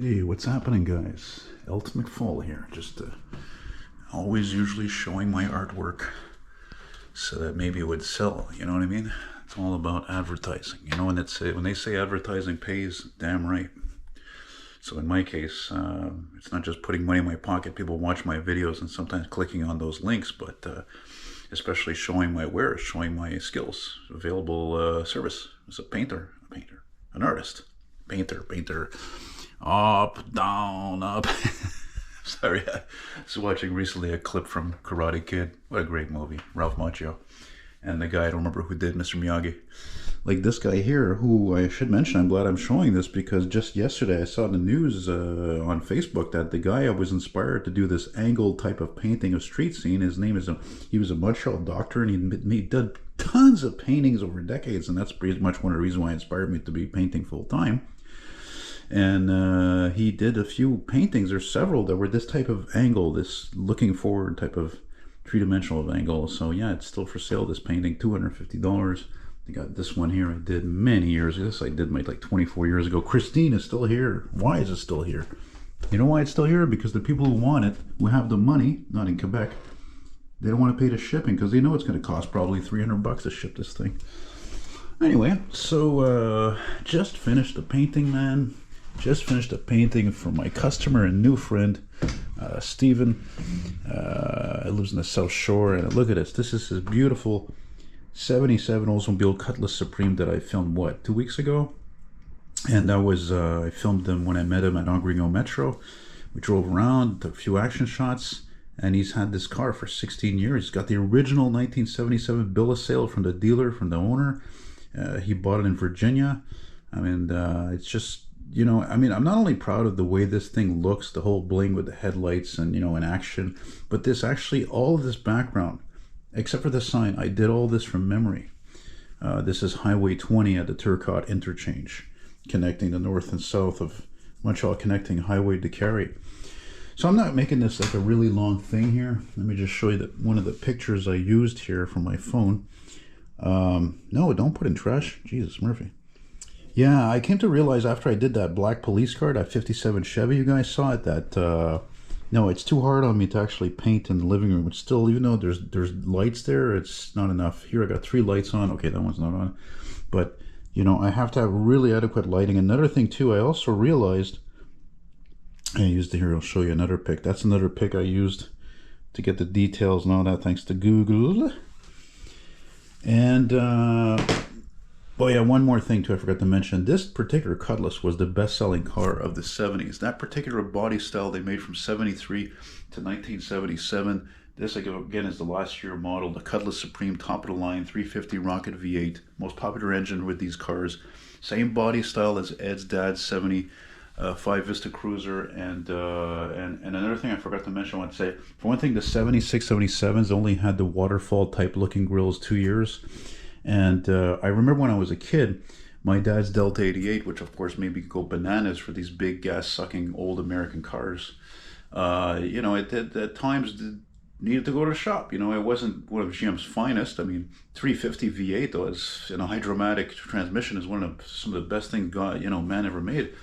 Hey, what's happening, guys? Elton McFALL here. Just always usually showing my artwork so that maybe it would sell. You know what I mean? It's all about advertising. You know, when they say advertising pays, damn right. So in my case, it's not just putting money in my pocket. People watch my videos and sometimes clicking on those links, but especially showing my wares, showing my skills, available service as a painter, an artist, painter. Up, down, up. Sorry, I was watching recently a clip from Karate Kid. What a great movie. Ralph Macchio. And the guy, I don't remember who did, Mr. Miyagi. Like this guy here, who I should mention, I'm glad I'm showing this because just yesterday I saw in the news on Facebook that the guy I was inspired to do this angled type of painting of street scene, his name is, he was a Montreal doctor and he did tons of paintings over decades, and that's pretty much one of the reasons why it inspired me to be painting full time. And he did a few paintings, or several, that were this type of angle, this looking forward type of three-dimensional angle. So yeah, it's still for sale, this painting, $250. I got this one here I did many years ago. This I did like 24 years ago. Christine is still here. Why is it still here? You know why it's still here? Because the people who want it, who have the money, not in Quebec, they don't want to pay the shipping because they know it's going to cost probably $300 to ship this thing. Anyway, so just finished the painting, man. Just finished a painting for my customer and new friend, Steven. Lives in the South Shore, and look at this. This is his beautiful 77 Oldsmobile Cutlass Supreme that I filmed, 2 weeks ago? And that was, I filmed him when I met him at Angrignon Metro. We drove around, took a few action shots, and he's had this car for 16 years. He's got the original 1977 bill of sale from the dealer, from the owner. He bought it in Virginia. I mean, it's just... You know, I mean, I'm not only proud of the way this thing looks, the whole bling with the headlights and, you know, in action, but this actually, all of this background, except for the sign, I did all this from memory. This is Highway 20 at the Turcotte interchange, connecting the north and south of Montreal, connecting Highway de Carrie. So I'm not making this like a really long thing here. Let me just show you that one of the pictures I used here from my phone. No, don't put in trash. Jesus, Murphy. Yeah, I came to realize after I did that black police car, that 57 Chevy, you guys saw it, that, no, it's too hard on me to actually paint in the living room. It's still, even though there's lights there, it's not enough. Here I got 3 lights on. Okay, that one's not on. But, you know, I have to have really adequate lighting. Another thing, too, I also realized, I used it here, I'll show you another pic. That's another pic I used to get the details and all that, thanks to Google. And, oh yeah, one more thing too I forgot to mention. This particular Cutlass was the best-selling car of the 70s. That particular body style they made from 73 to 1977. This, again, is the last year model. The Cutlass Supreme, top of the line, 350 rocket V8. Most popular engine with these cars. Same body style as Ed's dad's 75 Vista Cruiser. And another thing I forgot to mention, I want to say, for one thing, the 76, 77s only had the waterfall type looking grills 2 years. And I remember when I was a kid, my dad's Delta 88, which of course made me go bananas for these big gas-sucking old American cars. You know, it at times needed to go to the shop. You know, it wasn't one of GM's finest. I mean, 350 V8 though, is, you know, hydromatic transmission is one of some of the best things God, you know, man ever made.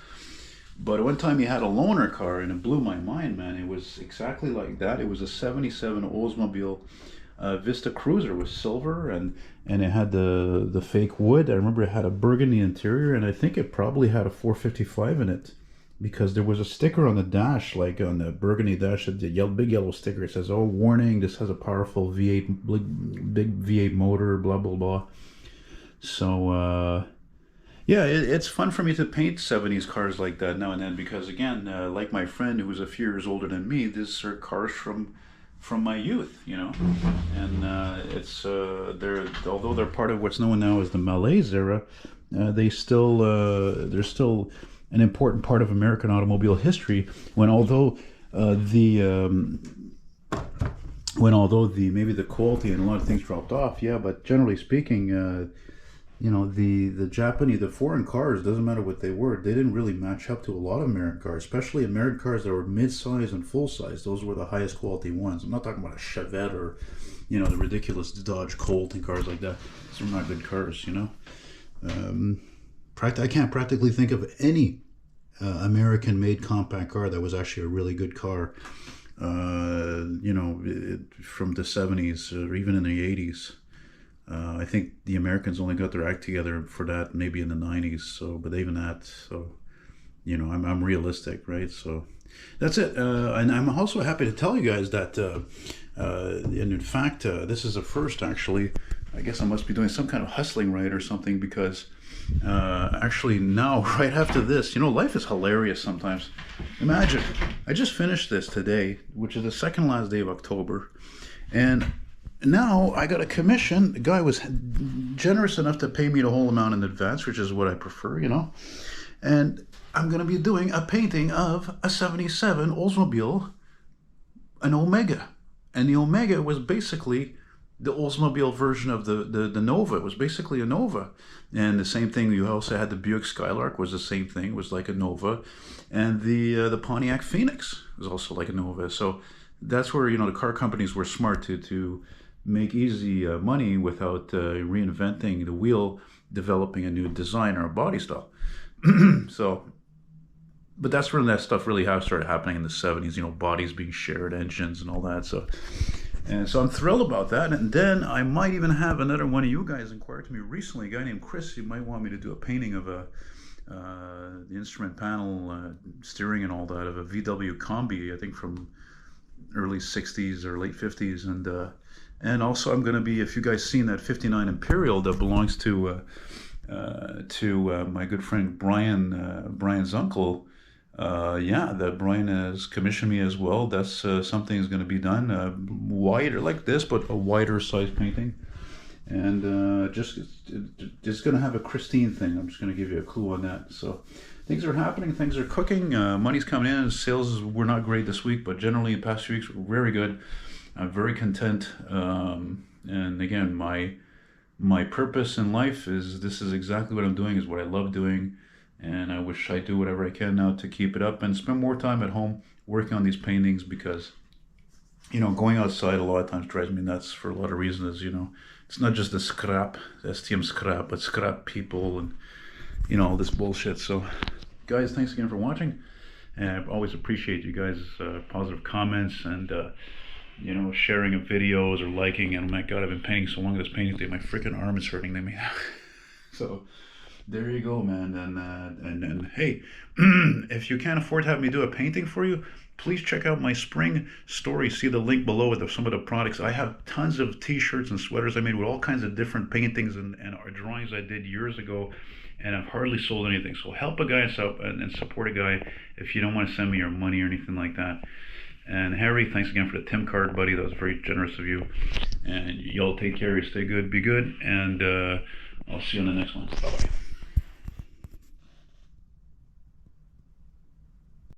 But one time he had a loaner car and it blew my mind, man. It was exactly like that. It was a 77 Oldsmobile Vista Cruiser. Was silver, and it had the fake wood. I remember it had a burgundy interior, and I think it probably had a 455 in it, because there was a sticker on the dash, like on the burgundy dash, the big yellow sticker. It says, "Oh, warning, this has a powerful V8, big V8 motor, blah blah blah." So yeah, it's fun for me to paint 70s cars like that now and then, because again, like my friend who was a few years older than me, these are cars from my youth, you know. And it's although they're part of what's known now as the Malaise era, they're still an important part of American automobile history. Although maybe the quality and a lot of things dropped off, yeah, but generally speaking, you know, the Japanese, the foreign cars, doesn't matter what they were, they didn't really match up to a lot of American cars, especially American cars that were mid-size and full-size. Those were the highest quality ones. I'm not talking about a Chevette or, you know, the ridiculous Dodge Colt and cars like that. Those are not good cars, you know. I can't practically think of any American-made compact car that was actually a really good car. From the 70s or even in the 80s. I think the Americans only got their act together for that maybe in the 90s. So, but even that, so I'm realistic, right? So that's it. And I'm also happy to tell you guys that, and in fact, this is a first actually. I guess I must be doing some kind of hustling right or something because actually now, right after this, life is hilarious sometimes. Imagine, I just finished this today, which is the second last day of October, and now I got a commission. The guy was generous enough to pay me the whole amount in advance, which is what I prefer, and I'm going to be doing a painting of a 77 Oldsmobile, an Omega. And the Omega was basically the Oldsmobile version of the Nova. It was basically a Nova. And the same thing, you also had the Buick Skylark was the same thing, was like a Nova. And the Pontiac Phoenix was also like a Nova. So that's where, the car companies were smart to make easy money without reinventing the wheel, developing a new design or a body style. But that's when that stuff really started happening in the 70s, bodies being shared, engines and all that. So I'm thrilled about that. And then I might even have another one of you guys inquire to me recently, a guy named Chris. He might want me to do a painting of the instrument panel, steering and all that, of a VW Combi, I think from early 60s or late 50s. And also I'm going to be, if you guys seen that 59 Imperial that belongs to my good friend Brian's uncle, that Brian has commissioned me as well. That's something is going to be done wider like this, but a wider size painting, and just going to have a Christine thing. I'm just going to give you a clue on that. So things are happening, things are cooking, money's coming in. Sales were not great this week, but generally the past few weeks were very good. I'm very content, and again, my purpose in life is, this is exactly what I'm doing, is what I love doing. And I wish I do whatever I can now to keep it up and spend more time at home working on these paintings, because, going outside a lot of times drives me nuts for a lot of reasons. It's not just the scrap, the STM scrap, but scrap people and, all this bullshit. So, guys, thanks again for watching. And I always appreciate you guys' positive comments and, sharing of videos or liking. And oh my God, I've been painting so long, this painting today, my freaking arm is hurting me. So, there you go, man. And hey, if you can't afford to have me do a painting for you, please check out my spring story. See the link below with some of the products. I have tons of t-shirts and sweaters I made with all kinds of different paintings and drawings I did years ago, and I've hardly sold anything. So help a guy out and support a guy if you don't want to send me your money or anything like that. And Harry, thanks again for the Tim card, buddy. That was very generous of you. And y'all take care. You stay good, be good, and I'll see you on the next one. Bye-bye.